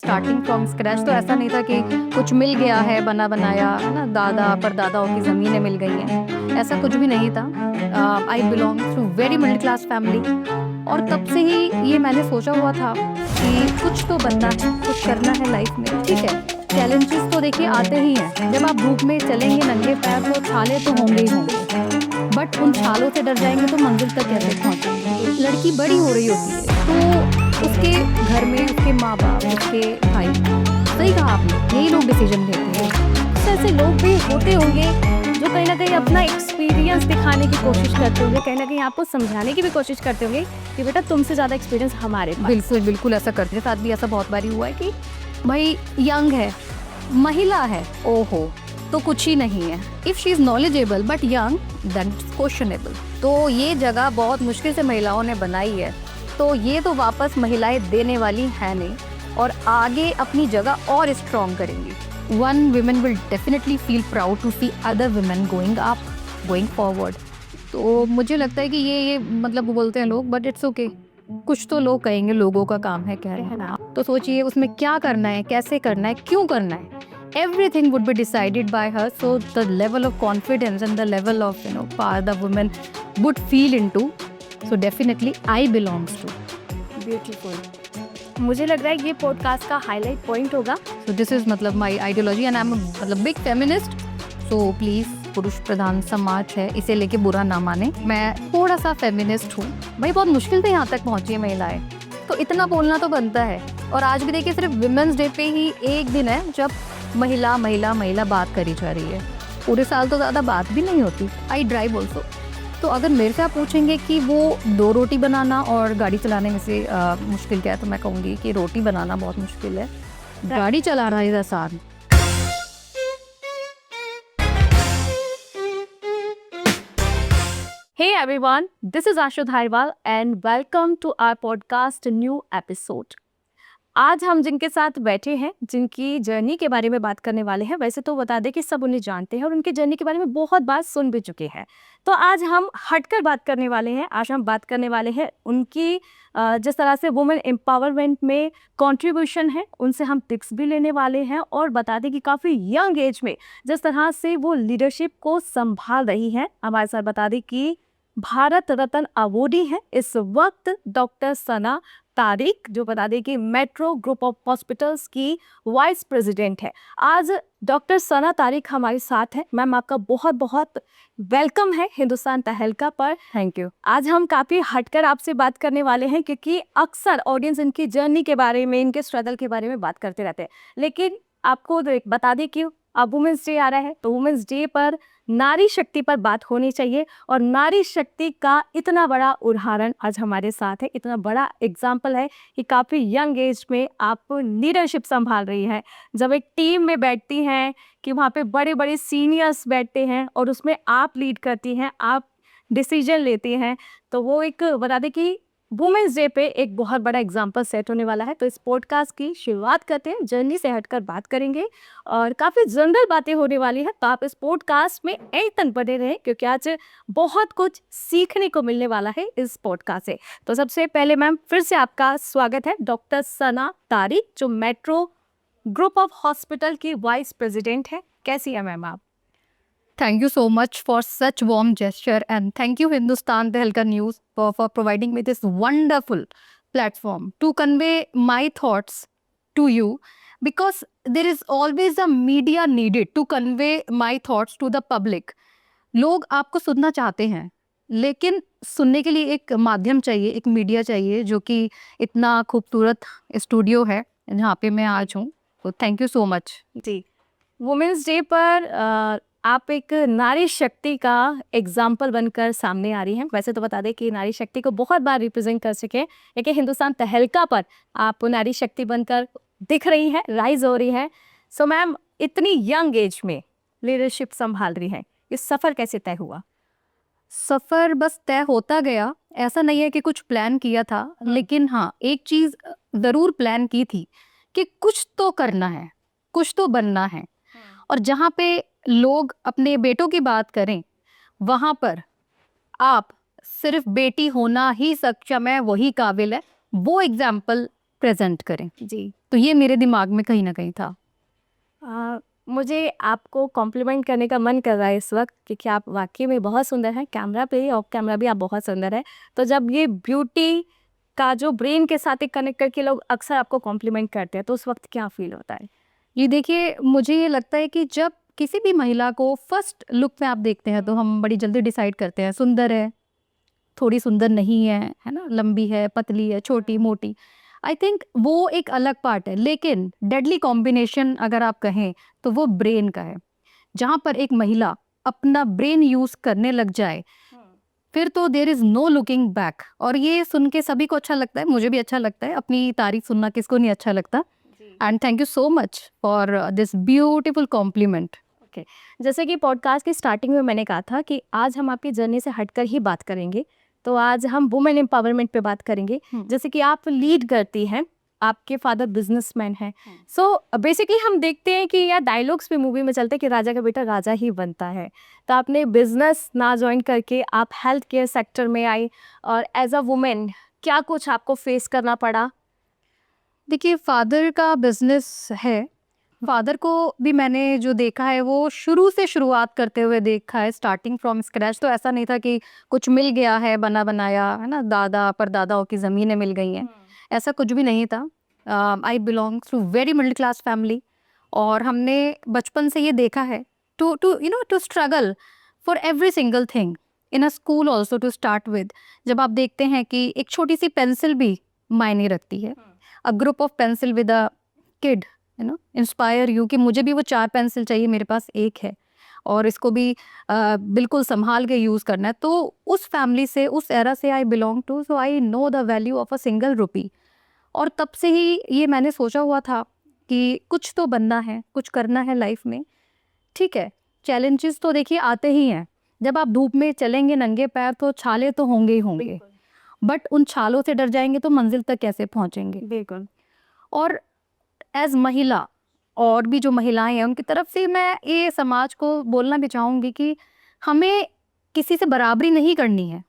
Starting from scratch. तो ऐसा नहीं था कि कुछ मिल गया है बना बनाया, है ना, दादा परदादाओं की ज़मीनें मिल गई हैं, ऐसा कुछ भी नहीं था। I belong to very middle class family, और तब से ही ये मैंने सोचा हुआ था कि कुछ तो बनना है, कुछ करना है लाइफ में। ठीक है, चैलेंजेस तो देखिए आते ही हैं। जब आप धूप में चलेंगे नंगे पैर तो छाले तो होंगे ही होंगे, बट उन छालों से डर जाएंगे तो मंजिल तक कैसे पहुंचेंगे। लड़की बड़ी हो रही होती है तो उसके घर में उसके माँ बाप, उसके भाई, सही कहा आपने, यही लोग डिसीजन लेते हैं। तो ऐसे लोग भी होते होंगे जो कहीं ना कहीं अपना एक्सपीरियंस दिखाने की कोशिश करते होंगे, कहीं ना कहीं आपको समझाने की भी कोशिश करते होंगे कि बेटा तुमसे ज़्यादा एक्सपीरियंस हमारे पास। बिल्कुल बिल्कुल, ऐसा करते हैं। साथ भी ऐसा बहुत बारी हुआ है कि भाई यंग है, महिला है, ओहो तो कुछ ही नहीं है। If she is knowledgeable but young then questionable. तो ये जगह बहुत मुश्किल से महिलाओं ने बनाई है, तो ये तो वापस महिलाएं देने वाली हैं नहीं, और आगे अपनी जगह और स्ट्रॉन्ग करेंगी। One women will definitely feel proud to see other women going up, going forward. तो मुझे लगता है कि ये मतलब बोलते हैं लोग, बट इट्स ओके। कुछ तो लोग कहेंगे, लोगों का काम है कहना। तो सोचिए उसमें क्या करना है, कैसे करना है, क्यों करना है। Everything would be decided by her, so the level of confidence and the level of power the woman would feel into, so definitely I belongs to. Beautiful. मुझे लग रहा है ये पॉडकास्ट का हाईलाइट पॉइंट होगा। So this is मतलब my ideology and I'm मतलब big feminist, so please पुरुष प्रधान समाज है, इसे लेके बुरा ना माने। मैं थोड़ा सा फेमिनिस्ट हूँ भाई, बहुत मुश्किल से यहाँ तक पहुँची है महिलाएं, तो इतना बोलना तो बनता है। और आज भी देखिए सिर्फ विमेंस डे पे ही एक दिन है जब महिला महिला महिला बात करी जा रही है, पूरे साल तो ज़्यादा बात भी नहीं होती। आई ड्राइव ऑल्सो, तो अगर मेरे से आप पूछेंगे कि वो 2 रोटी बनाना और गाड़ी चलाने में से मुश्किल क्या है, तो मैं कहूँगी कि रोटी बनाना बहुत मुश्किल है, गाड़ी चलाना इज आसान। Hey everyone, this is Ashu Dhariwal and welcome to our podcast new episode. आज हम जिनके साथ बैठे हैं, जिनकी जर्नी के बारे में बात करने वाले हैं, वैसे तो बता दें कि सब उन्हें जानते हैं और उनकी जर्नी के बारे में बहुत बार सुन भी चुके हैं। तो आज हम हटकर बात करने वाले हैं। आज हम बात करने वाले हैं उनकी जिस तरह से वुमेन एम्पावरमेंट में कंट्रीब्यूशन है, उनसे हम टिप्स भी लेने वाले हैं और बता दें कि काफ़ी यंग एज में जिस तरह से वो लीडरशिप को संभाल रही हैं। हमारे साथ बता दें कि भारत रत्न अवॉर्डी हैं इस वक्त डॉक्टर सना तारिक, जो बता दें कि मेट्रो ग्रुप ऑफ हॉस्पिटल्स की वाइस प्रेसिडेंट है। आज डॉक्टर सना तारिक हमारे साथ हैं। मैम आपका बहुत बहुत वेलकम है हिंदुस्तान तहलका पर। Thank you. आज हम काफ़ी हटकर आपसे बात करने वाले हैं क्योंकि अक्सर ऑडियंस इनकी जर्नी के बारे में, इनके स्ट्रगल के बारे में बात करते रहते हैं, लेकिन आपको बता दें कि अब वुमेंस डे आ रहा है, तो वुमेंस डे पर नारी शक्ति पर बात होनी चाहिए। और नारी शक्ति का इतना बड़ा उदाहरण आज हमारे साथ है, इतना बड़ा एग्जाम्पल है कि काफ़ी यंग एज में आप लीडरशिप संभाल रही हैं। जब एक टीम में बैठती हैं कि वहाँ पे बड़े बड़े सीनियर्स बैठते हैं और उसमें आप लीड करती हैं, आप डिसीजन लेती हैं, तो वो एक बता दें कि वुमेंस डे पे एक बहुत बड़ा एग्जाम्पल सेट होने वाला है। तो इस पॉडकास्ट की शुरुआत करते हैं, जर्नी से हटकर बात करेंगे और काफ़ी जनरल बातें होने वाली है। तो आप इस पॉडकास्ट में एक तन बने रहें क्योंकि आज बहुत कुछ सीखने को मिलने वाला है इस पॉडकास्ट से। तो सबसे पहले मैम फिर से आपका स्वागत है। डॉक्टर सना तारिक जो मेट्रो ग्रुप ऑफ हॉस्पिटल की वाइस प्रेसिडेंट है, कैसी है मैम आप? Thank you so much for such warm gesture, and thank you Hindustan Tehelka News for providing me this wonderful platform to convey my thoughts to you, because there is always a media needed to convey my thoughts to the public. लोग आपको सुनना चाहते हैं, लेकिन सुनने के लिए एक माध्यम चाहिए, एक मीडिया चाहिए, जो कि इतना खूबसूरत स्टूडियो है जहाँ पे मैं आज हूँ। तो थैंक यू सो मच। जी, वुमेंस डे पर आप एक नारी शक्ति का एग्जाम्पल बनकर सामने आ रही हैं। वैसे तो बता दें कि नारी शक्ति को बहुत बार रिप्रेजेंट कर चुके हैं, लेकिन हिंदुस्तान तहलका पर आप नारी शक्ति बनकर दिख रही हैं, राइज हो रही हैं। सो मैम, इतनी यंग एज में लीडरशिप संभाल रही हैं, ये सफ़र कैसे तय हुआ? सफ़र बस तय होता गया, ऐसा नहीं है कि कुछ प्लान किया था, लेकिन हाँ एक चीज़ ज़रूर प्लान की थी कि कुछ तो करना है, कुछ तो बनना है। और जहाँ पे लोग अपने बेटों की बात करें, वहाँ पर आप सिर्फ बेटी होना ही सक्षम है, वही काबिल है, वो एग्जाम्पल प्रेजेंट करें। जी। तो ये मेरे दिमाग में कहीं ना कहीं था। मुझे आपको कॉम्प्लीमेंट करने का मन कर रहा है इस वक्त, क्योंकि आप वाकई में बहुत सुंदर हैं, कैमरा पे ऑफ कैमरा भी आप बहुत सुंदर है। तो जब ये ब्यूटी का जो ब्रेन के साथ एक कनेक्ट करके लोग अक्सर आपको कॉम्प्लीमेंट करते हैं, तो उस वक्त क्या फील होता है? ये देखिए, मुझे ये लगता है कि जब किसी भी महिला को फर्स्ट लुक में आप देखते हैं तो हम बड़ी जल्दी डिसाइड करते हैं, सुंदर है, थोड़ी सुंदर नहीं है ना, लंबी है, पतली है, छोटी मोटी। आई थिंक वो एक अलग पार्ट है, लेकिन डेडली कॉम्बिनेशन अगर आप कहें तो वो ब्रेन का है। जहाँ पर एक महिला अपना ब्रेन यूज करने लग जाए, फिर तो there is no looking back. और ये सुन के सभी को अच्छा लगता है, मुझे भी अच्छा लगता है, अपनी तारीफ सुनना किसको नहीं अच्छा लगता। And thank you so much for this beautiful compliment. Okay, जैसे कि पॉडकास्ट की स्टार्टिंग में मैंने कहा था कि आज हम आपकी जर्नी से हटकर ही बात करेंगे, तो आज हम वुमेन एम्पावरमेंट पे बात करेंगे। जैसे कि आप लीड करती हैं, आपके फादर बिजनेसमैन हैं, सो बेसिकली हम देखते हैं कि या डायलॉग्स भी मूवी में चलते हैं कि राजा का बेटा राजा ही बनता है। तो आपने बिजनेस ना ज्वाइन करके आप हेल्थ केयर सेक्टर में आई, और एज अ वुमेन क्या कुछ आपको फेस करना पड़ा? देखिए, फादर का बिजनेस है, फादर को भी मैंने जो देखा है वो शुरू से शुरुआत करते हुए देखा है, स्टार्टिंग फ्रॉम स्क्रैच। तो ऐसा नहीं था कि कुछ मिल गया है बना बनाया, है ना, दादा परदादाओं की ज़मीनें मिल गई हैं, ऐसा कुछ भी नहीं था। I belong to very middle class family, और हमने बचपन से ये देखा है to to struggle for every single thing in a school also to start with. जब आप देखते हैं कि एक छोटी सी पेंसिल भी मायने रखती है, a group of pencil with a kid inspire you, कि मुझे भी वो 4 पेंसिल चाहिए, मेरे पास एक है और इसको भी बिल्कुल संभाल के यूज़ करना है। तो उस फैमिली से, उस एरा से I belong to, so I know the value of a single rupee. और तब से ही ये मैंने सोचा हुआ था कि कुछ तो बनना है, कुछ करना है लाइफ में। ठीक है, चैलेंजेस तो देखिए आते ही हैं, जब आप धूप में चलेंगे नंगे पैर तो छाले तो होंगे ही होंगे, बट उन छालों से डर जाएंगे तो मंजिल तक कैसे पहुंचेंगे। बिल्कुल। और एज महिला, और भी जो महिलाएं हैं उनकी तरफ से मैं ये समाज को बोलना भी चाहूँगी कि हमें किसी से बराबरी नहीं करनी है,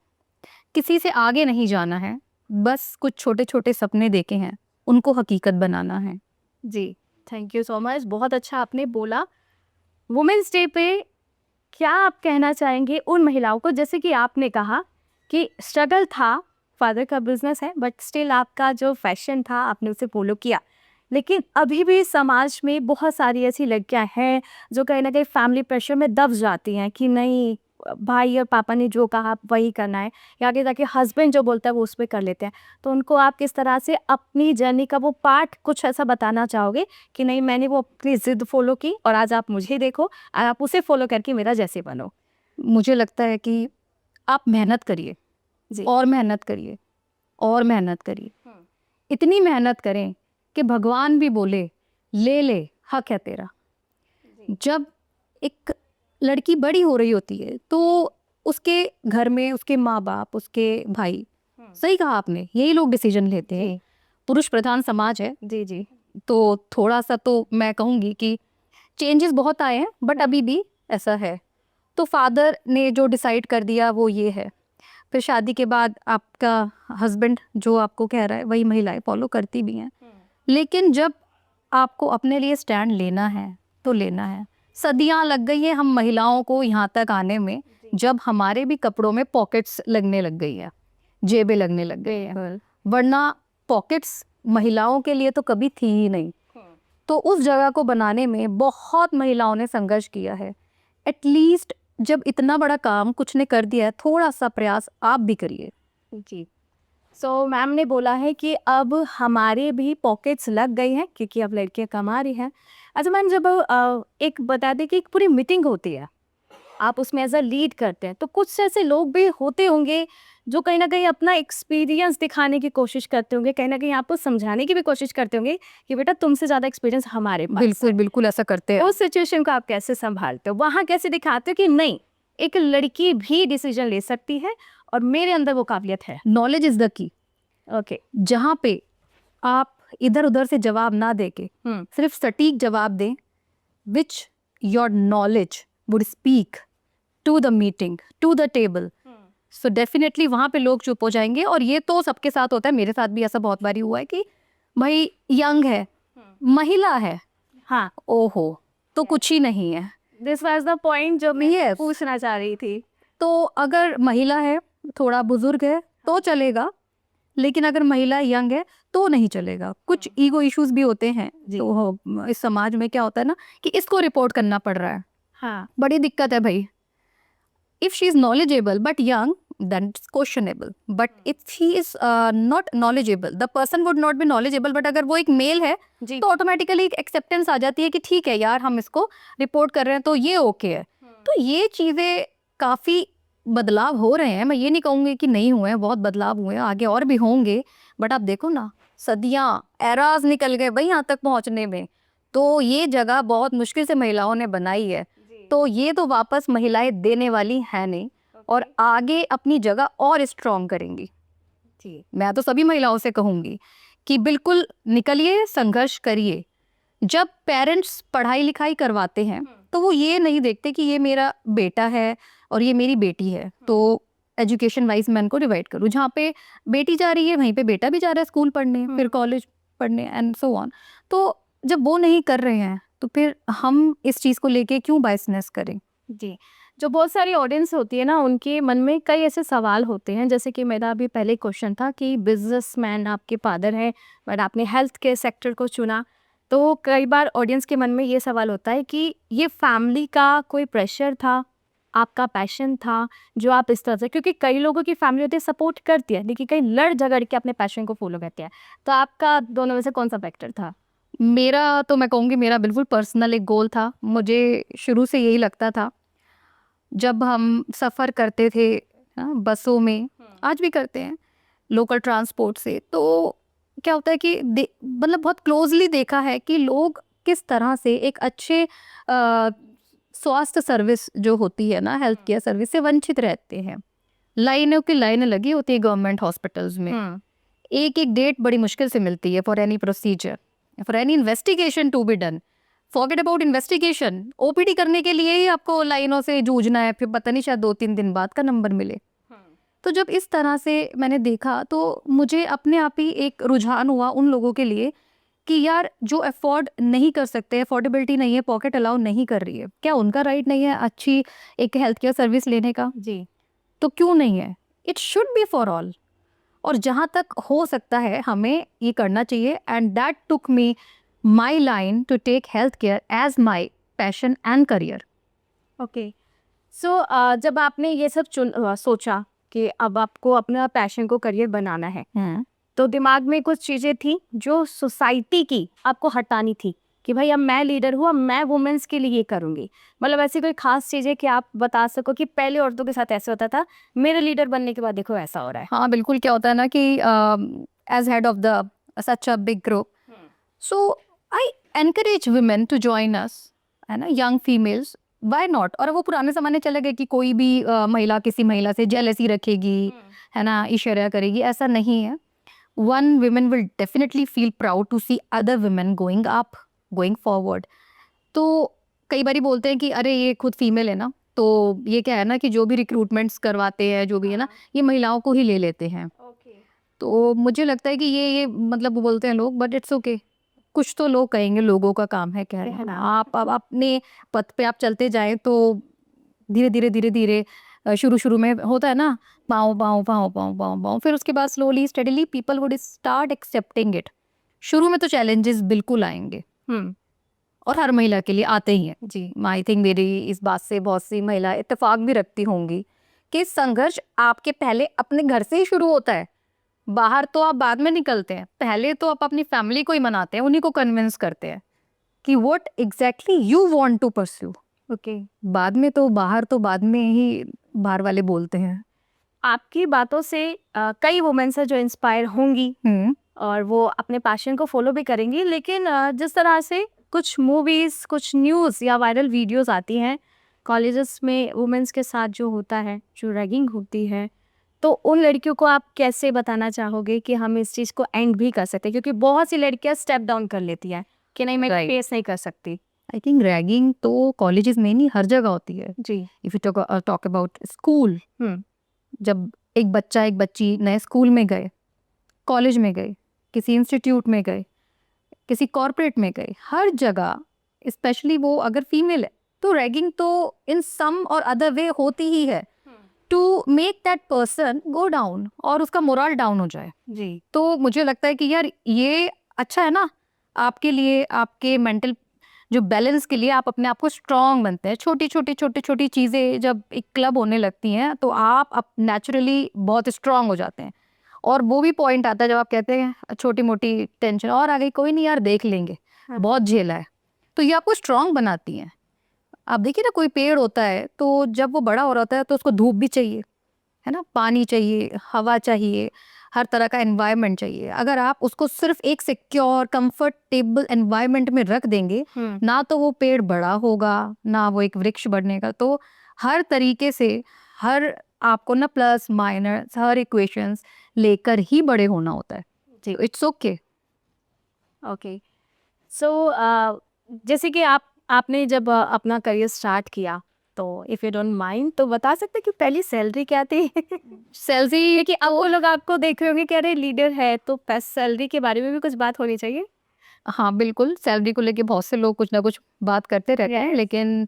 किसी से आगे नहीं जाना है, बस कुछ छोटे छोटे सपने देखे हैं, उनको हकीकत बनाना है। जी, थैंक यू सो मच, बहुत अच्छा आपने बोला। वुमेंस डे पे क्या आप कहना चाहेंगे उन महिलाओं को, जैसे कि आपने कहा कि स्ट्रगल था, फादर का बिजनेस है, बट स्टिल आपका जो फैशन था आपने उसे फॉलो किया, लेकिन अभी भी समाज में बहुत सारी ऐसी लड़कियां हैं जो कहीं ना कहीं फैमिली प्रेशर में दब जाती हैं कि नहीं, भाई और पापा ने जो कहा वही करना है, या आगे जाके हस्बैंड जो बोलता है वो उस पर कर लेते हैं। तो उनको आप किस तरह से अपनी जर्नी का वो पार्ट कुछ ऐसा बताना चाहोगे कि नहीं, मैंने वो अपनी जिद फॉलो की और आज आप मुझे देखो और आप उसे फॉलो करके मेरा जैसे बनो? मुझे लगता है कि आप मेहनत करिए, जी। और मेहनत करिए, और मेहनत करिए, इतनी मेहनत करें कि भगवान भी बोले ले ले, हक है तेरा। जब एक लड़की बड़ी हो रही होती है तो उसके घर में उसके माँ बाप, उसके भाई, सही कहा आपने, यही लोग डिसीजन लेते हैं। पुरुष प्रधान समाज है, जी जी। तो थोड़ा सा तो मैं कहूँगी कि चेंजेस बहुत आए हैं, बट अभी भी ऐसा है। तो फादर ने जो डिसाइड कर दिया वो ये है। फिर शादी के बाद आपका हस्बैंड जो आपको कह रहा है वही महिलाएं फॉलो करती भी हैं, लेकिन जब आपको अपने लिए स्टैंड लेना है तो लेना है। सदियां लग गई हैं हम महिलाओं को यहाँ तक आने में, जब हमारे भी कपड़ों में पॉकेट्स लगने लग गई है, जेबें लगने लग गई हैं, वरना पॉकेट्स महिलाओं के लिए तो कभी थी ही नहीं। तो उस जगह को बनाने में बहुत महिलाओं ने संघर्ष किया है। एटलीस्ट जब इतना बड़ा काम कुछ ने कर दिया है, थोड़ा सा प्रयास आप भी करिए। जी। सो मैम ने बोला है कि अब हमारे भी पॉकेट्स लग गई हैं क्योंकि अब लड़कियां कमा रही हैं। अच्छा मैम, जब एक बता दें कि एक पूरी मीटिंग होती है, आप उसमें एज अ लीड करते हैं, तो कुछ ऐसे लोग भी होते होंगे जो कहीं ना कहीं अपना एक्सपीरियंस दिखाने की कोशिश करते होंगे, कहीं ना कहीं आपको समझाने की भी कोशिश करते होंगे कि बेटा तुमसे ज़्यादा एक्सपीरियंस हमारे पास बिल्कुल है। बिल्कुल ऐसा करते हैं। उस सिचुएशन को आप कैसे संभालते हो? वहाँ कैसे दिखाते हो कि नहीं, एक लड़की भी डिसीजन ले सकती है और मेरे अंदर वो काबिलियत है? Knowledge is the key. Okay. जहाँ पे आप इधर उधर से जवाब ना देके सिर्फ सटीक जवाब दें, which your knowledge would speak to the meeting, to the table, so definitely वहाँ पे लोग चुप हो जाएंगे। और ये तो सबके साथ होता है, मेरे साथ भी ऐसा बहुत बारी हुआ है कि भाई यंग है, महिला है, हाँ, ओहो, तो कुछ ही नहीं है। दिस वाज द पॉइंट जो मैं Yes. पूछना चाह रही थी। तो अगर महिला है, थोड़ा बुजुर्ग है तो चलेगा, लेकिन अगर महिला यंग है तो नहीं चलेगा। कुछ ईगो इश्यूज भी होते हैं, जी। तो इस समाज में क्या होता है ना कि इसको रिपोर्ट करना पड़ रहा है, हाँ, बड़ी दिक्कत है भाई। If she is knowledgeable but young, then it's questionable. But if he is not knowledgeable, the person would not be knowledgeable, but अगर वो एक मेल है जी। तो ऑटोमेटिकली एक एक्सेप्टेंस आ जाती है कि ठीक है यार, हम इसको रिपोर्ट कर रहे हैं तो ये ओके है। तो ये चीज़ें काफ़ी बदलाव हो रहे हैं, मैं ये नहीं कहूँगी कि नहीं हुए हैं, बहुत बदलाव हुए हैं, आगे और भी होंगे। बट आप देखो ना, सदियाँ एराज निकल गए भाई यहाँ तक पहुँचने में। तो ये जगह बहुत मुश्किल से महिलाओं ने बनाई है, तो ये तो वापस महिलाएं देने वाली है नहीं, और आगे अपनी जगह और स्ट्रॉन्ग करेंगी। जी। मैं तो सभी महिलाओं से कहूँगी कि बिल्कुल निकलिए, संघर्ष करिए। जब पेरेंट्स पढ़ाई लिखाई करवाते हैं तो वो ये नहीं देखते कि ये मेरा बेटा है और ये मेरी बेटी है, तो एजुकेशन वाइज मैं इनको डिवाइड करूँ। जहाँ पे बेटी जा रही है वहीं पे बेटा भी जा रहा है स्कूल पढ़ने, फिर कॉलेज पढ़ने एंड सो ऑन। तो जब वो नहीं कर रहे हैं तो फिर हम इस चीज़ को लेके क्यों बायसनेस करें? जी, जो बहुत सारी ऑडियंस होती है ना, उनके मन में कई ऐसे सवाल होते हैं, जैसे कि मेरा अभी पहले क्वेश्चन था कि बिजनेसमैन आपके फादर हैं, बट आपने हेल्थ केयर सेक्टर को चुना। तो कई बार ऑडियंस के मन में ये सवाल होता है कि ये फैमिली का कोई प्रेशर था, आपका पैशन था, जो आप इस तरह से, क्योंकि कई लोगों की फैमिली होती है सपोर्ट करती है, लेकिन कई लड़ झगड़ के अपने पैशन को फॉलो करते हैं। तो आपका दोनों में से कौन सा फैक्टर था? मेरा तो मैं कहूँगी मेरा बिल्कुल पर्सनल एक गोल था। मुझे शुरू से यही लगता था, जब हम सफ़र करते थे बसों में, आज भी करते हैं लोकल ट्रांसपोर्ट से, तो क्या होता है कि मतलब बहुत क्लोजली देखा है कि लोग किस तरह से एक अच्छे स्वास्थ्य सर्विस जो होती है ना, हेल्थ केयर सर्विस से वंचित रहते हैं। लाइनों की लाइनें लगी होती है गवर्नमेंट हॉस्पिटल्स में, एक एक डेट बड़ी मुश्किल से मिलती है for any procedure, for any investigation to be done. Forget about investigation, OPD करने के लिए ही आपको लाइनों से जूझना है, फिर पता नहीं शायद 2-3 दिन बाद का नंबर मिले। तो जब इस तरह से मैंने देखा तो मुझे अपने आप ही एक रुझान हुआ उन लोगों के लिए कि यार जो अफोर्ड नहीं कर सकते, अफोर्डेबिलिटी नहीं है, पॉकेट अलाउ नहीं कर रही है, क्या उनका राइट नहीं है अच्छी एक हेल्थ केयर सर्विस लेने का? जी। तो क्यों नहीं है? It should be for all. और जहाँ तक हो सकता है हमें ये करना चाहिए, and that took me my line to take healthcare as my passion and career. Okay, so जब आपने ये सब सोचा कि अब आपको अपना पैशन को करियर बनाना है, तो दिमाग में कुछ चीज़ें थी जो सोसाइटी की आपको हटानी थी कि भाई अब मैं लीडर हूँ, अब मैं वुमेन्स के लिए ये करूँगी। मतलब ऐसी कोई खास चीज़ें कि आप बता सको कि पहले औरतों के साथ ऐसे होता था, मेरे लीडर बनने के बाद देखो ऐसा हो रहा है। हाँ बिल्कुल, क्या होता है ना कि as head of the such a big group, so I encourage women to join us, है ना, यंग फीमेल्स, वाई नॉट। और वो पुराने ज़माने चले गए कि कोई भी महिला किसी महिला से जेलसी रखेगी, है ना, इशारा करेगी, ऐसा नहीं है। One women will definitely feel proud to see other women going up, going forward. तो कई बार बोलते हैं कि अरे ये खुद फीमेल है ना, तो ये क्या है ना कि जो भी रिक्रूटमेंट्स करवाते हैं, जो भी है ना, ये महिलाओं को ही ले लेते हैं। तो मुझे लगता है कि ये मतलब वो बोलते हैं लोग, बट इट्स ओके। कुछ तो लोग कहेंगे, लोगों का काम है कहना। आप अब अपने पथ पे आप चलते जाएं तो धीरे धीरे धीरे धीरे शुरू में होता है ना, पाँव पाँव पाँव पाँव पाँव पाँव, फिर उसके बाद slowly steadily people would start accepting it. शुरू में तो चैलेंजेस बिल्कुल आएंगे, और हर महिला के लिए आते ही हैं जी। आई थिंक मेरी इस बात से बहुत सी महिला इत्तेफाक भी रखती होंगी कि संघर्ष आपके पहले अपने घर से ही शुरू होता है। बाहर तो आप बाद में निकलते हैं, पहले तो आप अपनी फैमिली को ही मनाते हैं, उन्हीं को कन्विंस करते हैं कि what exactly you want to pursue. Okay, बाद में तो बाद में ही बाहर वाले बोलते हैं। आपकी बातों से कई वुमेन्स है जो इंस्पायर होंगी और वो अपने पैशन को फॉलो भी करेंगी, लेकिन जिस तरह से कुछ मूवीज़, कुछ न्यूज़ या वायरल वीडियोस आती हैं कॉलेजेस में वुमेन्स के साथ जो होता है, जो रैगिंग होती है, तो उन लड़कियों को आप कैसे बताना चाहोगे कि हम इस चीज़ को एंड भी कर सकते हैं? क्योंकि बहुत सी लड़कियां स्टेप डाउन कर लेती हैं कि नहीं, मैं Right. फेस नहीं कर सकती। आई थिंक रैगिंग तो कॉलेजेस में नहीं, हर जगह होती है। जी। If you talk about school, जब एक बच्चा एक बच्ची नए स्कूल में गए, कॉलेज में गए, किसी इंस्टीट्यूट में गए, किसी कॉर्पोरेट में गए, हर जगह स्पेशली वो अगर फीमेल है तो रैगिंग तो इन सम और अदर वे होती ही है to make that person go down और उसका मोरल डाउन हो जाए। जी। तो मुझे लगता है कि यार ये अच्छा है ना आपके लिए, आपके मेंटल जो बैलेंस के लिए आप अपने आप को स्ट्रांग बनते हैं। छोटी छोटी चीज़ें जब एक क्लब होने लगती हैं तो आप नेचुरली बहुत स्ट्रांग हो जाते हैं। और वो भी पॉइंट आता है जब आप कहते हैं छोटी मोटी टेंशन और आ गई, कोई नहीं यार देख लेंगे, हाँ। बहुत झेला है, तो ये आपको स्ट्रांग बनाती हैं। आप देखिए ना कोई पेड़ होता है तो जब वो बड़ा हो रहा होता है तो उसको धूप भी चाहिए, है ना, पानी चाहिए, हवा चाहिए, हर तरह का एनवायरनमेंट चाहिए। अगर आप उसको सिर्फ एक सिक्योर कंफर्टेबल एनवायरनमेंट में रख देंगे ना तो वो पेड़ बड़ा होगा ना वो एक वृक्ष बढ़ने। तो हर तरीके से हर आपको ना प्लस माइनस हर इक्वेशंस लेकर ही बड़े होना होता है। जी। It's okay. ओके। सो जैसे कि आपने जब अपना करियर स्टार्ट किया, तो इफ़ यू डोंट माइंड तो बता सकते हैं कि पहली सैलरी क्या थी? सैलरी क्योंकि अब वो लोग आपको देख रहे होंगे कि अरे लीडर है तो सैलरी के बारे में भी कुछ बात होनी चाहिए। हाँ बिल्कुल, सैलरी को लेके बहुत से लोग कुछ ना कुछ बात करते रहते हैं, Yes. लेकिन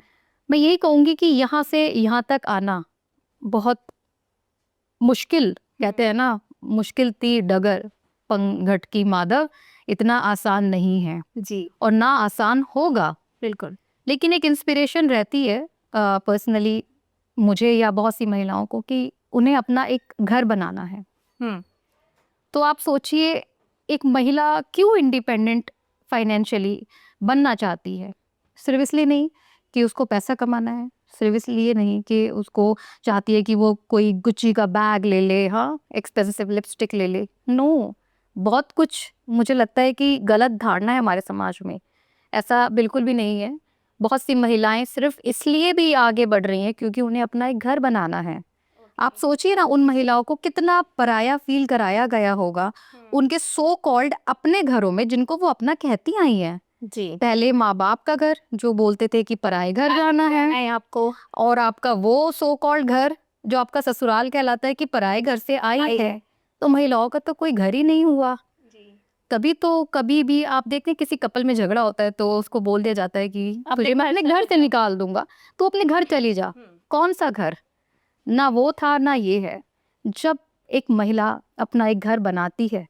मैं यही कहूँगी कि यहाँ से यहाँ तक आना बहुत मुश्किल, कहते हैं ना मुश्किल थी डगर पंघट की माधव, इतना आसान नहीं है जी। और ना आसान होगा। बिल्कुल। लेकिन एक इंस्पिरेशन रहती है पर्सनली मुझे या बहुत सी महिलाओं को कि उन्हें अपना एक घर बनाना है। तो आप सोचिए एक महिला क्यों इंडिपेंडेंट फाइनेंशियली बनना चाहती है? सिर्फ इसलिए नहीं कि उसको पैसा कमाना है, सिर्फ इसलिए नहीं कि उसको चाहती है कि वो कोई गुच्ची का बैग ले ले, हाँ एक्सपेंसिव लिपस्टिक ले ले। नो, बहुत कुछ मुझे लगता है कि गलत धारणा है हमारे समाज में, ऐसा बिल्कुल भी नहीं है। बहुत सी महिलाएं सिर्फ इसलिए भी आगे बढ़ रही हैं क्योंकि उन्हें अपना एक घर बनाना है। आप सोचिए ना उन महिलाओं को कितना पराया फील कराया गया होगा उनके सो कॉल्ड अपने घरों में जिनको वो अपना कहती आई हैं। जी। पहले माँ बाप का घर जो बोलते थे कि पराए घर जाना है आपको और आपका वो सो कॉल्ड घर जो आपका ससुराल कहलाता है कि पराए घर से आई है। तो महिलाओं का तो कोई घर ही नहीं हुआ। तभी तो कभी भी आप देखते हैं किसी कपल में झगड़ा होता है तो उसको बोल दिया जाता है कि तुझे मैं अपने घर से निकाल दूंगा, तो अपने घर चली जा। कौन सा घर? ना वो था ना ये है। जब एक महिला अपना एक घर बनाती है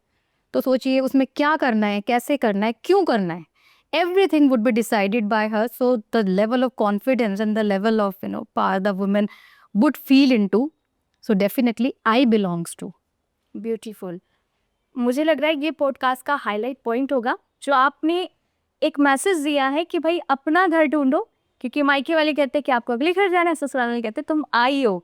तो सोचिए उसमें क्या करना है, कैसे करना है, क्यों करना है। Everything would be decided by her, so the level of confidence and the level of power the woman would feel into, so definitely I belongs to. Beautiful. मुझे लग रहा है ये पॉडकास्ट का हाईलाइट पॉइंट होगा जो आपने एक मैसेज दिया है कि भाई अपना घर ढूंढो, क्योंकि मायके वाले कहते हैं कि आपको अगले घर जाना है, ससुराल वाले कहते हैं तुम आई हो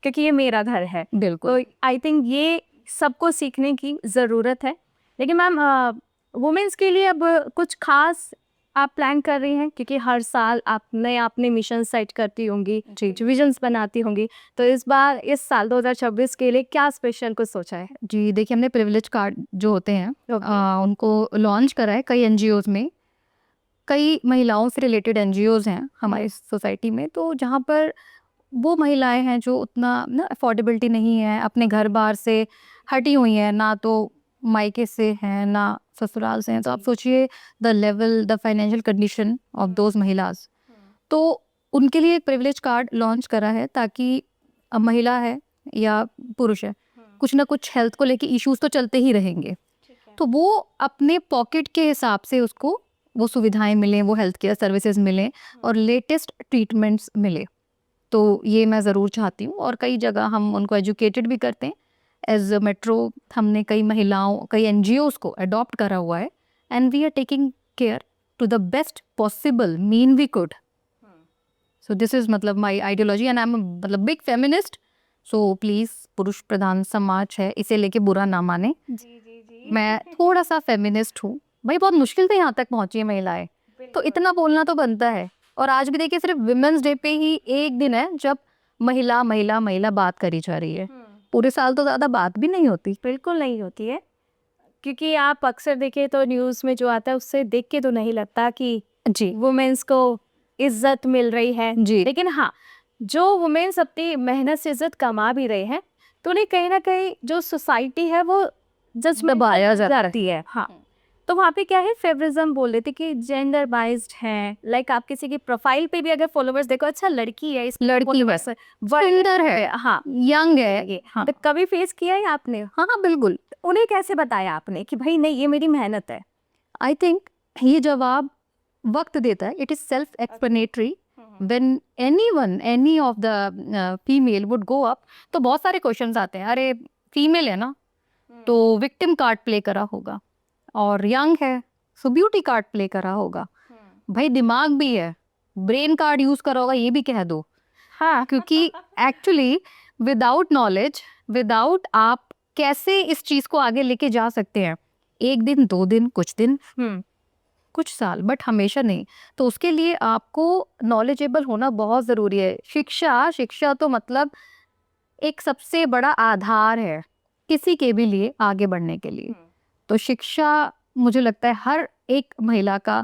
क्योंकि ये मेरा घर है। बिल्कुल। तो आई थिंक ये सबको सीखने की ज़रूरत है। लेकिन मैम वुमेन्स के लिए अब कुछ खास आप प्लान कर रही हैं, क्योंकि हर साल आप नए अपने मिशन सेट करती होंगी, जी विजन्स बनाती होंगी, तो इस बार इस साल 2026 के लिए क्या स्पेशल कुछ सोचा है? जी, देखिए हमने प्रिविलेज कार्ड जो होते हैं उनको लॉन्च करा है कई एनजीओज में। कई महिलाओं से रिलेटेड एनजीओज हैं हमारी सोसाइटी में, तो जहाँ पर वो महिलाएं हैं जो उतना ना अफोर्डेबिलिटी नहीं है, अपने घर बार से हटी हुई हैं, ना तो मायके से हैं ना ससुराल से हैं। तो आप सोचिए the level the financial condition of those महिलाज। तो उनके लिए एक प्रिविलेज कार्ड लॉन्च करा है ताकि महिला है या पुरुष है, कुछ ना कुछ हेल्थ को लेके इश्यूज तो चलते ही रहेंगे, तो वो अपने पॉकेट के हिसाब से उसको वो सुविधाएं मिलें, वो हेल्थ केयर सर्विसेज मिलें और लेटेस्ट ट्रीटमेंट्स मिले। तो ये मैं ज़रूर चाहती हूँ और कई जगह हम उनको एजुकेटेड भी करते हैं। एज मेट्रो हमने कई महिलाओं कई एनजीओज को अडॉप्ट करा हुआ है and we are taking care to the best possible mean we could. So this is मतलब my ideology and I am मतलब बिग फेमिनिस्ट। सो प्लीज़ पुरुष प्रधान समाज है इसे लेके बुरा ना माने। मैं थोड़ा सा फेमिनिस्ट हूँ भाई, बहुत मुश्किल से यहाँ तक पहुँची है महिलाएं, तो इतना बोलना तो बनता है। और आज भी देखिए सिर्फ विमेंस डे पे ही एक दिन है जब महिला महिला महिला बात करी जा रही है, पूरे साल तो ज़्यादा बात भी नहीं होती। बिल्कुल नहीं होती है, क्योंकि आप अक्सर देखें तो न्यूज़ में जो आता है उससे देख के तो नहीं लगता कि जी वुमेन्स को इज्जत मिल रही है। जी लेकिन हाँ, जो वुमेन्स अपनी मेहनत से इज्जत कमा भी रहे हैं तो उन्हें कहीं ना कहीं जो सोसाइटी है वो जस्ट दबाया जाता है। जाती है। हाँ, तो वहाँ पे क्या है, फेवरिज्म बोल रहे थे कि जेंडर बाइज्ड है। लाइक आप किसी की प्रोफाइल पे भी अगर फॉलोवर्स देखो, अच्छा लड़की है, इस लड़की है, सुंदर है, हाँ यंग है। ये हाँ तो कभी फेस किया है आपने? हाँ हाँ, बिल्कुल। उन्हें कैसे बताया आपने कि भाई नहीं, ये मेरी मेहनत है? आई थिंक ये जवाब वक्त देता है, it is self explanatory. When anyone, any of the female would go up, तो बहुत सारे क्वेश्चंस आते हैं। अरे फीमेल है ना, तो विक्टिम कार्ड प्ले करा होगा, और यंग है सो ब्यूटी कार्ड प्ले करा होगा। भाई दिमाग भी है, ब्रेन कार्ड यूज करा होगा, ये भी कह दो। हाँ, क्योंकि एक्चुअली विदाउट नॉलेज, विदाउट आप कैसे इस चीज को आगे लेके जा सकते हैं, एक दिन, 2 दिन, कुछ दिन, कुछ साल, बट हमेशा नहीं। तो उसके लिए आपको नॉलेजेबल होना बहुत ज़रूरी है। शिक्षा तो मतलब एक सबसे बड़ा आधार है किसी के भी लिए आगे बढ़ने के लिए। तो शिक्षा मुझे लगता है हर एक महिला का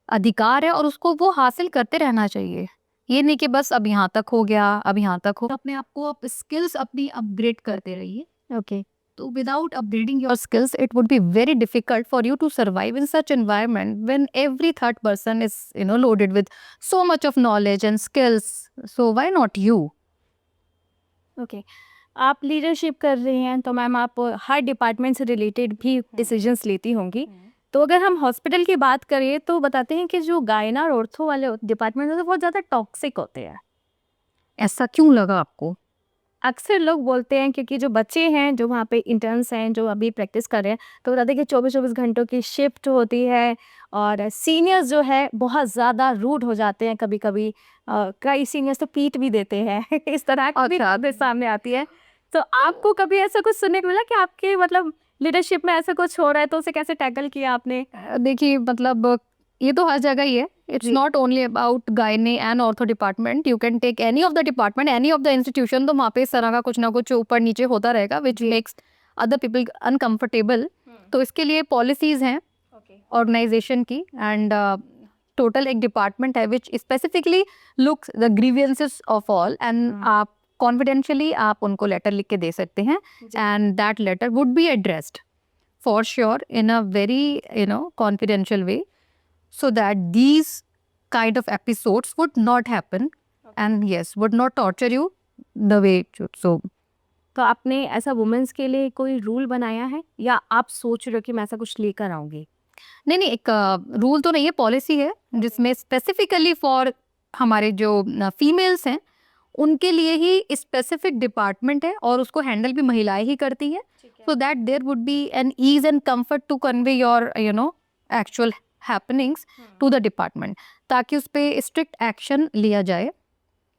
अधिकार है, और उसको वो हासिल करते रहना चाहिए। ये नहीं कि बस अब यहाँ तक हो गया, अब यहाँ तक हो, अपने आप को आप स्किल्स अपनी अपग्रेड करते रहिए। Okay. So without upgrading your skills, it would be very difficult for you to survive in such environment when every third person is, loaded with so much of knowledge and skills. So why not you? Okay, आप leadership कर रही हैं तो ma'am आप हर department से related भी decisions लेती होंगी। तो अगर हम हॉस्पिटल की बात करें तो बताते हैं कि जो गायना और ऑर्थो वाले डिपार्टमेंट होते हैं बहुत ज़्यादा टॉक्सिक होते हैं। ऐसा क्यों लगा आपको? अक्सर लोग बोलते हैं क्योंकि जो बच्चे हैं, जो वहाँ पे इंटर्न्स हैं, जो अभी प्रैक्टिस कर रहे हैं, तो बताते हैं कि 24-24 घंटों की शिफ्ट होती है और सीनियर्स जो है बहुत ज़्यादा रूड हो जाते हैं कभी-कभी। कई सीनियर्स तो पीट भी देते हैं इस तरह की भी अच्छा। बातें सामने आती है। तो आपको कभी ऐसा कुछ सुनने को मिला कि आपके मतलब लीडरशिप में ऐसा कुछ हो रहा है, तो उसे कैसे टैकल किया आपने? देखिए मतलब ये तो हर जगह ही है। इट्स जी। Not only about gynae and ortho department, you can take any of the department, any of the institution. तो वहाँ पे इस तरह का कुछ ना कुछ ऊपर नीचे होता रहेगा विच जी। Makes other people uncomfortable. तो इसके लिए पॉलिसीज हैं ऑर्गेनाइजेशन की, एंड टोटल एक डिपार्टमेंट है which specifically looks the grievances of all, and आप कॉन्फिडेंशियली आप उनको लेटर लिख के दे सकते हैं, and that letter would be addressed for sure in a very confidential way, so that these kind of episodes would not happen, and yes, would not torture you the way it should. So तो आपने ऐसा women's के लिए कोई rule बनाया है या आप सोच रहे हो कि मैं ऐसा कुछ लेकर आऊंगी? नहीं, एक रूल तो नहीं है, पॉलिसी है जिसमें स्पेसिफिकली फॉर हमारे जो फीमेल्स हैं उनके लिए ही स्पेसिफिक डिपार्टमेंट है, और उसको हैंडल भी महिलाएं ही करती हैं। so that there would be an ease and comfort to convey your actual happenings to the department, ताकि उस पे strict action लिया जाए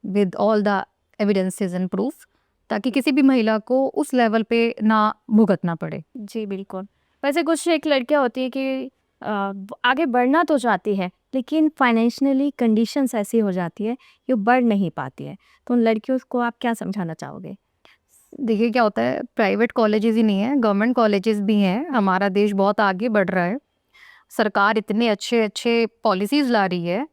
with all the evidences and proof, ताकि किसी भी महिला को उस लेवल पे ना भुगतना पड़े। जी बिल्कुल। वैसे कुछ एक लड़कियां होती है कि आगे बढ़ना तो चाहती है लेकिन फाइनेंशियली कंडीशंस ऐसी हो जाती है कि वो बढ़ नहीं पाती है, तो उन लड़कियों को आप क्या समझाना चाहोगे? देखिए क्या होता है, प्राइवेट कॉलेजेस ही नहीं है, गवर्नमेंट कॉलेजेस भी हैं। हमारा देश बहुत आगे बढ़ रहा है, सरकार इतने अच्छे अच्छे पॉलिसीज ला रही है,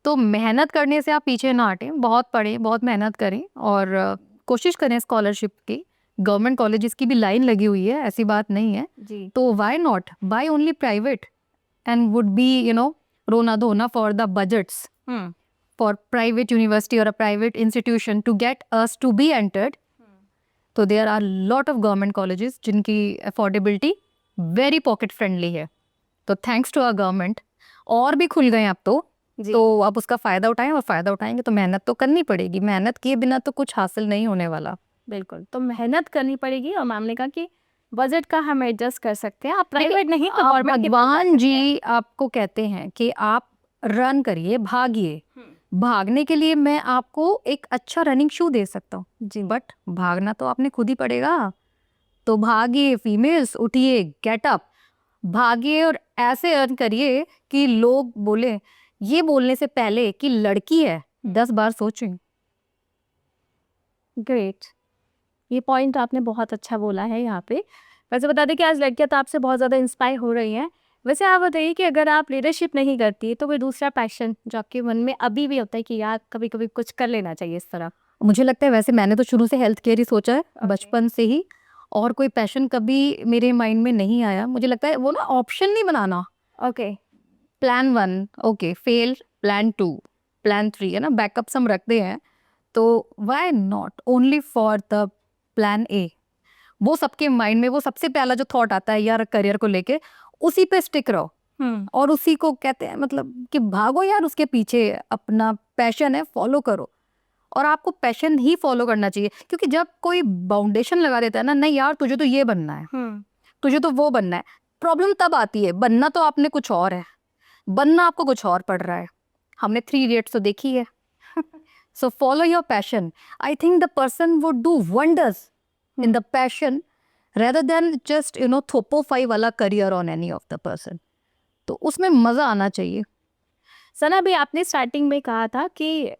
तो मेहनत करने से आप पीछे ना हटें, बहुत पढ़ें, बहुत मेहनत करें, और कोशिश करें स्कॉलरशिप की। गवर्नमेंट कॉलेजेस की भी लाइन लगी हुई है, ऐसी बात नहीं है। जी। तो why not by only private, and would be रोना धोना for the budgets for private university or a private institution to get us to be entered. तो there are lot of government colleges जिनकी अफोर्डेबिलिटी वेरी पॉकेट फ्रेंडली है। तो thanks to our government और भी खुल गए अब तो आप उसका फ़ायदा उठाएं, और फ़ायदा उठाएंगे तो मेहनत तो करनी पड़ेगी, मेहनत किए बिना तो कुछ हासिल नहीं होने वाला। बिल्कुल, तो मेहनत करनी पड़ेगी और मैम ने कहा कि बजट का हम एडजस्ट कर सकते हैं, आप प्राइवेट नहीं तो आप गवर्नमेंट के भगवान जी आपको कहते हैं कि आप रन करिए, भागिए। भागने के लिए मैं आपको एक अच्छा रनिंग शू दे सकता हूँ जी, बट भागना तो आपने खुद ही पड़ेगा। तो भागिए फीमेल्स, उठिए, गेट अप, भागिए और ऐसे अर्न करिए कि लोग बोले, ये बोलने से पहले कि लड़की है 10 बार सोचें। ग्रेट, ये पॉइंट आपने बहुत अच्छा बोला है यहाँ पे। वैसे बता दें कि आज लड़कियां तो आपसे बहुत ज़्यादा इंस्पायर हो रही हैं। वैसे आप बताइए कि अगर आप लीडरशिप नहीं करती तो कोई दूसरा पैशन जो आपके मन में अभी भी होता है कि यार कभी कभी कुछ कर लेना चाहिए इस तरह? मुझे लगता है वैसे मैंने तो शुरू से हेल्थ केयर ही सोचा है, बचपन से ही, और कोई पैशन कभी मेरे माइंड में नहीं आया। मुझे लगता है वो ना ऑप्शन नहीं बनाना। Okay. Plan 1 okay, fail, plan 2, plan 3, है ना, बैकअप्स हम रखते हैं। तो why not only for the plan A. वो सबके माइंड में वो सबसे पहला जो थॉट आता है यार करियर को लेके, उसी पे स्टिक रहो और उसी को कहते हैं मतलब कि भागो यार उसके पीछे, अपना पैशन है फॉलो करो। और आपको पैशन ही फॉलो करना चाहिए, क्योंकि जब कोई बाउंडेशन लगा देता है ना, नहीं यार तुझे तो ये बनना है, तुझे तो वो बनना है, प्रॉब्लम तब आती है। बनना तो आपने कुछ और है, बनना आपको कुछ और पड़ रहा है। हमने 3 इडियट्स तो देखी है। So follow your passion. I think the person would do wonders in the passion rather than just थोपो-फाई वाला career on any of the person. तो उसमें मजा आना चाहिए। सना, अभी आपने स्टार्टिंग में कहा था कि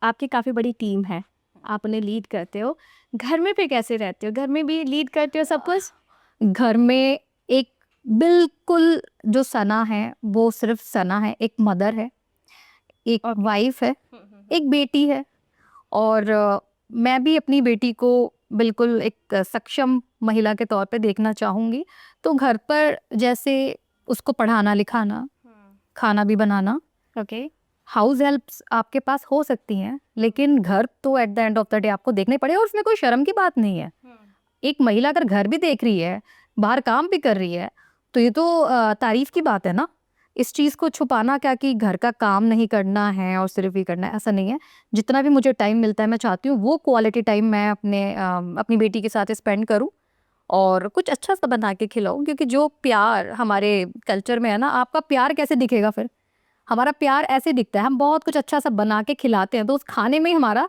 आपकी काफ़ी बड़ी टीम है, आप उन्हें लीड करते हो। घर में फिर कैसे रहते हो? घर में भी लीड करते हो सब कुछ? घर में एक बिल्कुल जो सना है वो सिर्फ सना है, एक मदर है, एक वाइफ है, एक बेटी है। और मैं भी अपनी बेटी को बिल्कुल एक सक्षम महिला के तौर पे देखना चाहूँगी। तो घर पर जैसे उसको पढ़ाना लिखाना, खाना भी बनाना, ओके। हाउस हेल्प्स आपके पास हो सकती हैं, लेकिन घर तो at the end of the day आपको देखने पड़े। और उसमें कोई शर्म की बात नहीं है। एक महिला अगर घर भी देख रही है, बाहर काम भी कर रही है, तो ये तो तारीफ की बात है ना। इस चीज़ को छुपाना क्या कि घर का काम नहीं करना है और सिर्फ ही करना है, ऐसा नहीं है। जितना भी मुझे टाइम मिलता है मैं चाहती हूँ वो क्वालिटी टाइम मैं अपनी बेटी के साथ स्पेंड करूँ और कुछ अच्छा सा बना के खिलाऊँ। क्योंकि जो प्यार हमारे कल्चर में है ना, आपका प्यार कैसे दिखेगा फिर? हमारा प्यार ऐसे दिखता है, हम बहुत कुछ अच्छा सा बना के खिलाते हैं तो उस खाने में ही हमारा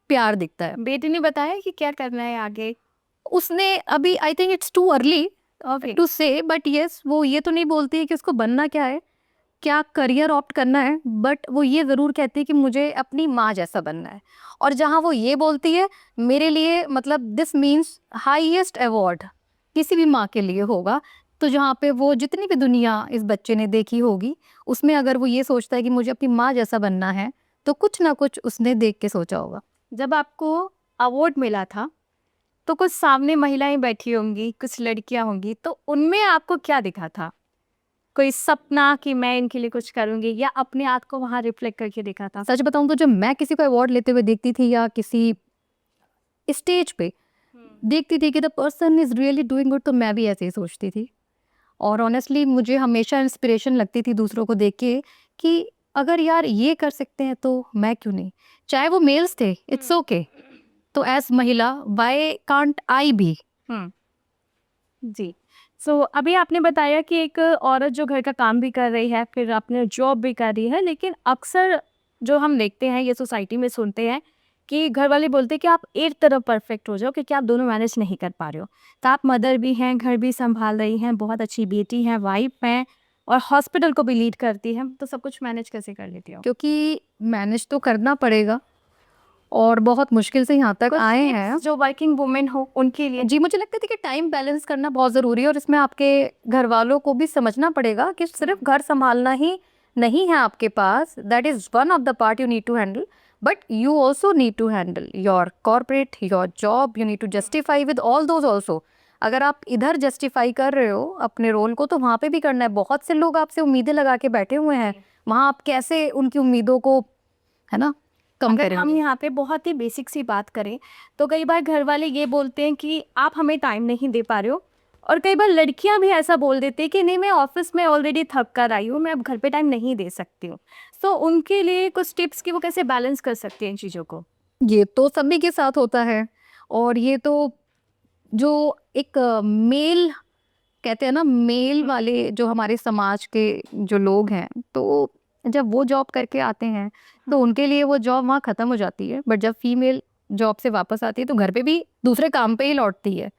प्यार दिखता है। बेटी ने बताया कि क्या करना है आगे? उसने अभी I think it's too early okay. To say, but yes वो ये तो नहीं बोलती है कि उसको बनना क्या है, क्या करियर ऑप्ट करना है, बट वो ये ज़रूर कहती है कि मुझे अपनी माँ जैसा बनना है। और जहाँ वो ये बोलती है, मेरे लिए मतलब दिस मीन्स हाईएस्ट अवार्ड किसी भी माँ के लिए होगा। तो जहाँ पे वो जितनी भी दुनिया इस बच्चे ने देखी होगी, उसमें अगर वो ये सोचता है कि मुझे अपनी माँ जैसा बनना है, तो कुछ ना कुछ उसने देख के सोचा होगा। जब आपको अवार्ड मिला था तो कुछ सामने महिलाएं बैठी होंगी, कुछ लड़कियां होंगी, तो उनमें आपको क्या दिखा था? कोई सपना कि मैं इनके लिए कुछ करूंगी, या अपने आप को वहां रिफ्लेक्ट करके देखा था? सच बताऊं तो जब मैं किसी को अवार्ड लेते हुए देखती थी या किसी स्टेज पे देखती थी कि the person is really doing good, तो मैं भी ऐसे ही सोचती थी। और ऑनेस्टली मुझे हमेशा इंस्पिरेशन लगती थी दूसरों को देख के कि अगर यार ये कर सकते हैं तो मैं क्यों नहीं। चाहे वो मेल्स थे, इट्स ओके। तो एज महिला वाई कांट आई बी। जी। सो अभी आपने बताया कि एक औरत जो घर का काम भी कर रही है, फिर अपने जॉब भी कर रही है, लेकिन अक्सर जो हम देखते हैं, ये सोसाइटी में सुनते हैं कि घर वाले बोलते हैं कि आप एक तरफ परफेक्ट हो जाओ क्योंकि आप दोनों मैनेज नहीं कर पा रहे हो। तो आप मदर भी हैं, घर भी संभाल रही हैं, बहुत अच्छी बेटी हैं, वाइफ हैं, और हॉस्पिटल को भी लीड करती हैं, तो सब कुछ मैनेज कैसे कर लेती हो? क्योंकि मैनेज तो करना पड़ेगा और बहुत मुश्किल से यहाँ तक आए हैं। जो वर्किंग वुमेन हो उनके लिए जी मुझे लगता है कि टाइम बैलेंस करना बहुत ज़रूरी है और इसमें आपके घर वालों को भी समझना पड़ेगा कि सिर्फ घर संभालना ही नहीं है आपके पास। That is one of the part you need to handle, but you also need to handle your corporate, your job. You need to justify with all those also. अगर आप इधर जस्टिफाई कर रहे हो अपने रोल को, तो वहाँ पे भी करना है। बहुत से लोग आपसे उम्मीदें लगा के बैठे हुए हैं, वहाँ आप कैसे उनकी उम्मीदों को, है ना, कम अगर करेंगे। हम यहाँ पे बहुत ही बेसिक सी बात करें तो कई बार घर वाले ये बोलते हैं कि आप हमें टाइम नहीं दे पा रहे हो, और कई बार लड़कियां भी ऐसा बोल देती हैं कि नहीं, मैं ऑफिस में ऑलरेडी थक कर आई हूँ, मैं अब घर पे टाइम नहीं दे सकती हूँ। तो उनके लिए कुछ टिप्स कि वो कैसे बैलेंस कर सकते हैं इन चीज़ों को? ये तो सभी के साथ होता है। और ये तो जो एक मेल कहते हैं ना, मेल वाले जो हमारे समाज के जो लोग हैं, तो जब वो जॉब करके आते हैं तो उनके लिए वो जॉब वहाँ ख़त्म हो जाती है। बट जब फीमेल जॉब से वापस आती है तो घर पे भी दूसरे काम पे ही लौटती है।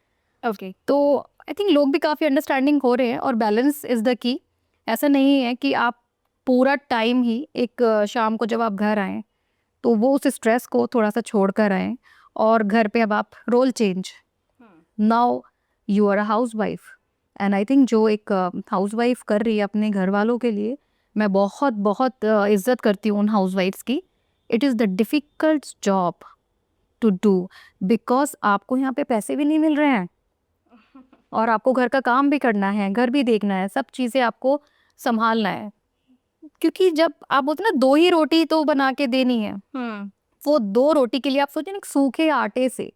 ओके। तो आई थिंक लोग भी काफ़ी अंडरस्टैंडिंग हो रहे हैं और बैलेंस इज़ द की। ऐसा नहीं है कि आप पूरा टाइम ही एक शाम को जब आप घर आएँ तो वो उस स्ट्रेस को थोड़ा सा छोड़ कर आएँ और घर पे अब आप role change, now you are a housewife. And I think जो एक हाउस वाइफ कर रही है अपने घर वालों के लिए, मैं बहुत बहुत इज्जत करती हूँ उन हाउस वाइफ्स की। It is the difficult job to do, because आपको यहाँ पे पैसे भी नहीं मिल रहे हैं, और आपको घर का काम भी करना है, घर भी देखना है, सब चीज़ें आपको संभालना है। क्योंकि जब आप बोलते हैं ना 2 ही रोटी तो बना के देनी है, वो 2 रोटी के लिए आप सोचिए ना, एक सूखे आटे से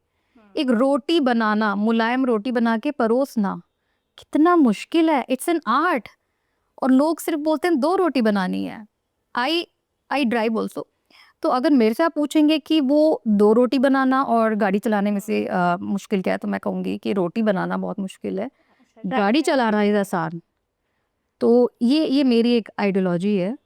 एक रोटी बनाना, मुलायम रोटी बना के परोसना, कितना मुश्किल है। It's an art. और लोग सिर्फ बोलते हैं 2 रोटी बनानी है। आई आई ड्राइव ऑल्सो। तो अगर मेरे से आप पूछेंगे कि वो 2 रोटी बनाना और गाड़ी चलाने में से मुश्किल क्या है, तो मैं कहूँगी कि रोटी बनाना बहुत मुश्किल है, गाड़ी चलाना इज़ आसान। तो ये मेरी एक आइडियोलॉजी है।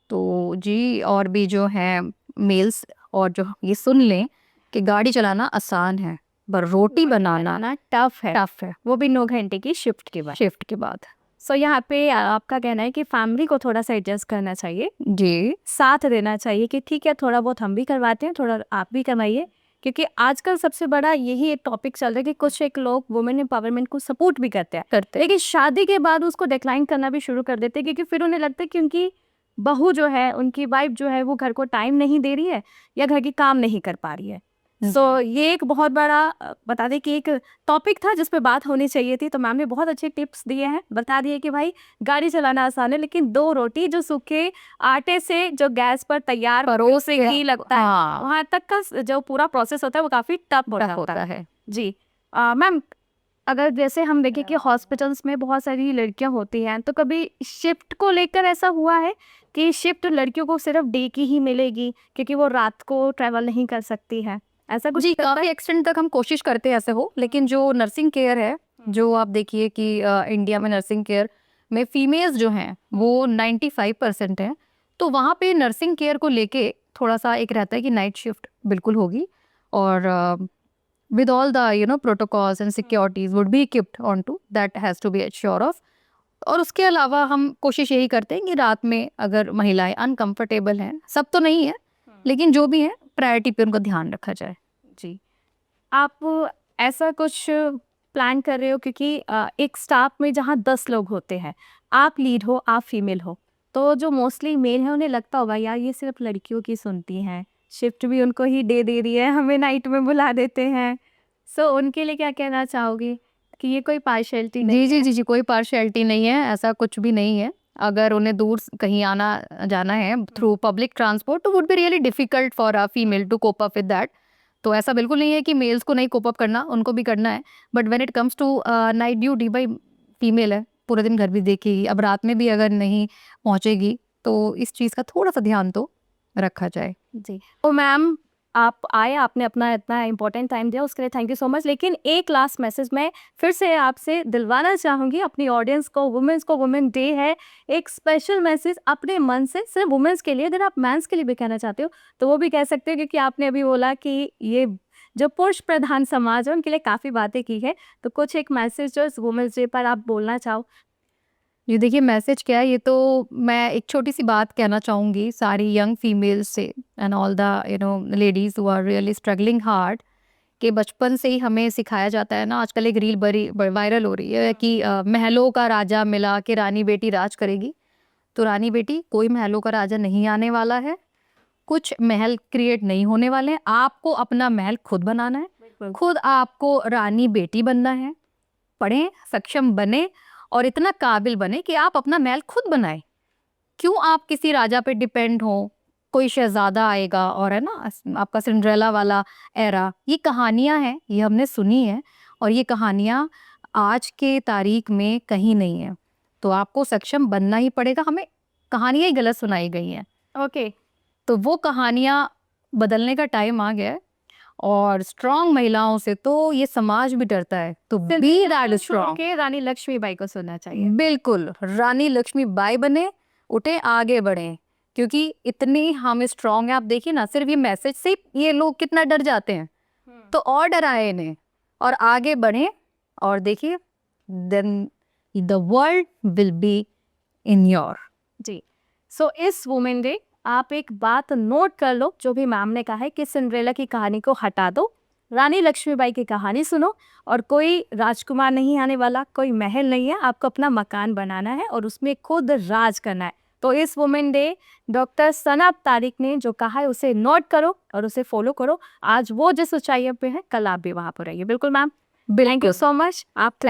तो जी, और भी जो है मेल्स और जो ये सुन लें कि गाड़ी चलाना आसान है, पर रोटी बनाना टफ है, टफ है, वो भी 9 घंटे की शिफ्ट के बाद। शिफ्ट के बाद। सो यहाँ पे आपका कहना है कि फैमिली को थोड़ा सा एडजस्ट करना चाहिए, जी, साथ देना चाहिए कि ठीक है थोड़ा बहुत हम भी करवाते हैं, थोड़ा आप भी करवाइए। क्योंकि आजकल सबसे बड़ा यही एक टॉपिक चल रहा है कि कुछ एक लोग वुमेन एम्पावरमेंट को सपोर्ट भी करते हैं, करते लेकिन शादी के बाद उसको डिक्लाइन करना भी शुरू कर देते हैं, क्योंकि फिर उन्हें लगता है कि उनकी बहू जो है, उनकी वाइफ जो है, वो घर को टाइम नहीं दे रही है या घर की काम नहीं कर पा रही है। सो ये एक बहुत बड़ा बता दें कि एक टॉपिक था जिस पे बात होनी चाहिए थी। तो मैम ने बहुत अच्छे टिप्स दिए हैं, बता दिए कि भाई गाड़ी चलाना आसान है, लेकिन 2 रोटी जो सूखे आटे से जो गैस पर तैयार परोसे घी लगता है, हाँ, वहाँ तक का जो पूरा प्रोसेस होता है वो काफ़ी टफ टफ होता होता है। है। जी मैम, अगर जैसे हम देखें कि हॉस्पिटल्स में बहुत सारी लड़कियां होती हैं, तो कभी शिफ्ट को लेकर ऐसा हुआ है कि शिफ्ट लड़कियों को सिर्फ डे की ही मिलेगी क्योंकि वो रात को ट्रैवल नहीं कर सकती है, ऐसा कुछ? जी, काफ़ी एक्सटेंट तक हम कोशिश करते हैं ऐसे हो, लेकिन जो नर्सिंग केयर है, जो आप देखिए कि इंडिया में नर्सिंग केयर में फीमेल्स जो हैं वो 95% हैं। तो वहाँ पे नर्सिंग केयर को लेके थोड़ा-सा एक रहता है कि नाइट शिफ्ट बिल्कुल होगी, और with all the protocols and securities would be equipped on to that has to be assure of. और उसके अलावा हम कोशिश यही करते हैं कि रात में अगर महिलाएं अनकंफर्टेबल हैं, सब तो नहीं है, लेकिन जो भी है प्रायोरिटी पे उनका ध्यान रखा जाए। जी, आप ऐसा कुछ प्लान कर रहे हो, क्योंकि एक स्टाफ में जहाँ 10 लोग होते हैं, आप लीड हो, आप फीमेल हो, तो जो मोस्टली मेल है उन्हें लगता होगा यार ये सिर्फ लड़कियों की सुनती हैं, शिफ्ट भी उनको ही दे दे रही है, हमें नाइट में बुला देते हैं। सो उनके लिए क्या कहना चाहोगे कि ये कोई पार्शियलिटी नहीं जी, जी, है? जी, जी, कोई पार्शियलिटी नहीं है, ऐसा कुछ भी नहीं है। अगर उन्हें दूर कहीं आना जाना है थ्रू पब्लिक ट्रांसपोर्ट, तो would be really difficult for a female to cope up with that. तो ऐसा बिल्कुल नहीं है कि मेल्स को नहीं कोप अप करना, उनको भी करना है। But when it comes to night duty, भाई फीमेल है, पूरे दिन घर भी देखेगी, अब रात में भी अगर नहीं पहुंचेगी, तो इस चीज़ का थोड़ा सा ध्यान तो रखा जाए। जी, तो मैम आप आए, आपने अपना इतना इम्पोर्टेंट टाइम दिया, उसके लिए थैंक यू सो मच। लेकिन एक लास्ट मैसेज मैं फिर से आपसे दिलवाना चाहूँगी अपनी ऑडियंस को, वुमेन्स को, वुमेन डे है, एक स्पेशल मैसेज अपने मन से सिर्फ वुमेन्स के लिए। अगर आप मेंस के लिए भी कहना चाहते हो तो वो भी कह सकते हो, क्योंकि आपने अभी बोला कि ये जो पुरुष प्रधान समाज है उनके लिए काफ़ी बातें की है। तो कुछ एक मैसेज जो इस वुमेन्स डे पर आप बोलना चाहो? जी, देखिए मैसेज क्या है, ये तो मैं एक छोटी सी बात कहना चाहूँगी सारी यंग फीमेल्स से and all the ladies who are really struggling hard, कि बचपन से ही हमें सिखाया जाता है ना। आजकल एक रील बड़ी वायरल हो रही है कि महलों का राजा मिला के रानी बेटी राज करेगी। तो रानी बेटी, कोई महलों का राजा नहीं आने वाला है, कुछ महल क्रिएट नहीं होने वाले हैं। आपको अपना महल खुद बनाना है, खुद आपको रानी बेटी बनना है। पढ़ें, सक्षम बने और इतना काबिल बने कि आप अपना महल खुद बनाएं। क्यों आप किसी राजा पे डिपेंड हो? कोई शहजादा आएगा और है ना, आपका सिंड्रेला वाला एरा, ये कहानियां हैं, ये हमने सुनी है, और ये कहानियां आज के तारीख में कहीं नहीं है। तो आपको सक्षम बनना ही पड़ेगा। हमें कहानियां ही गलत सुनाई गई हैं, ओके, तो वो कहानियां बदलने का टाइम आ गया है। और स्ट्रांग महिलाओं से तो ये समाज भी डरता है, तो बी दैट स्ट्रांग। के रानी लक्ष्मीबाई को सुनना चाहिए। बिल्कुल, रानी लक्ष्मीबाई बने, उठे, आगे बढ़े, क्योंकि इतनी हम स्ट्रांग हैं। आप देखिए ना, सिर्फ ये मैसेज से ये लोग कितना डर जाते हैं, तो और डराए इन्हें और आगे बढ़े, और देखिए then the world will be in your. जी, सो इस वुमेन डे आप एक बात नोट कर लो, जो भी मैम ने कहा है कि सिंड्रेला की कहानी को हटा दो, रानी लक्ष्मीबाई की कहानी सुनो, और कोई राजकुमार नहीं आने वाला, कोई महल नहीं है, आपको अपना मकान बनाना है और उसमें खुद राज करना है। तो इस वुमेन डे डॉक्टर सनब तारिक ने जो कहा है उसे नोट करो और उसे फॉलो करो। आज वो जिस ऊंचाई पे है, कल आप भी वहाँ पर रहिए। बिल्कुल ma'am, thank you so much. आप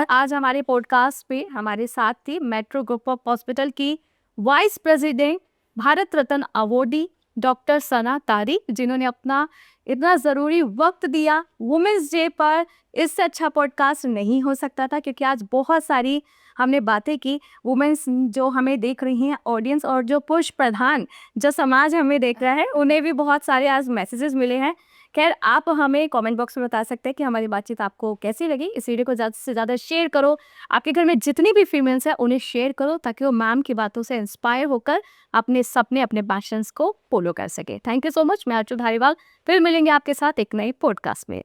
आज हमारे पॉडकास्ट पे हमारे साथ थी मेट्रो ग्रुप ऑफ हॉस्पिटल की vice president, Bharat Ratna awardee doctor सना तारिक, जिन्होंने अपना इतना ज़रूरी वक्त दिया वुमेंस डे पर। इससे अच्छा पॉडकास्ट नहीं हो सकता था, क्योंकि आज बहुत सारी हमने बातें की। वुमेंस जो हमें देख रही हैं ऑडियंस, और जो पुरुष प्रधान जो समाज हमें देख रहा है, उन्हें भी बहुत सारे आज मैसेजेस मिले हैं। खैर, आप हमें कमेंट बॉक्स में बता सकते हैं कि हमारी बातचीत आपको कैसी लगी। इस वीडियो को ज़्यादा से ज़्यादा शेयर करो। आपके घर में जितनी भी फीमेल्स हैं उन्हें शेयर करो, ताकि वो मैम की बातों से इंस्पायर होकर अपने सपने, अपने पैशंस को फॉलो कर सके। Thank you so much. मैं अर्चू धारीवाल, फिर मिलेंगे आपके साथ एक नए पॉडकास्ट में।